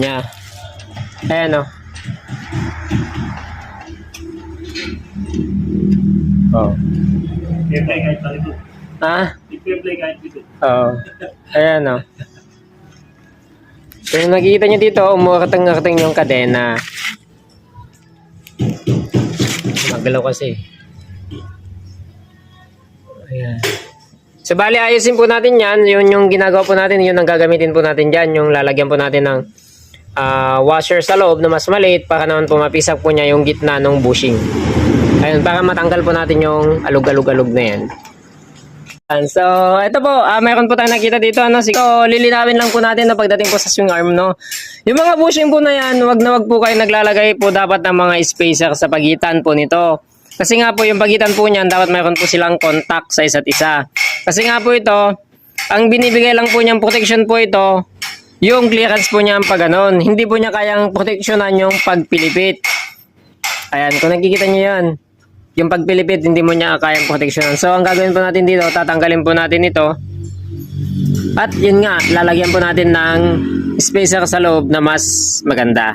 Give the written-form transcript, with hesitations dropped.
Nya. Ayan o. Oh. I-play kahit palito. Ah? I-play kahit dito. Oo. Ayan o. Kung nakikita nyo dito, umuakatang-akatang yung kadena. Magalaw kasi. Ayan. So, bali, ayusin po natin yan. Yun yung ginagawa po natin. Yun ang gagamitin po natin dyan. Yung lalagyan po natin ng washer sa loob na mas maliit para naman po mapisak po niya yung gitna ng bushing. Ayun, para matanggal po natin yung alug-alug-alug na yan. So, ito po, mayroon po tayong nakita dito. So, lilinawin lang po natin na pagdating po sa swing arm, no? Yung mga bushing po na yan, wag na wag po kayo naglalagay po dapat ng mga spacer sa pagitan po nito. Kasi nga po, yung pagitan po niyan, dapat mayroon po silang contact sa isa't isa. Kasi nga po ito, ang binibigay lang po niyang protection po ito, yung clearance po niya pag ganon. Hindi po niya kayang proteksyonan yung pagpilipit. Ayan, kung nakikita niyo yan. Yung pagpilipit, hindi mo niya kayang proteksyonan. So, ang gagawin po natin dito, tatanggalin po natin ito. At yun nga, lalagyan po natin ng spacer sa loob na mas maganda.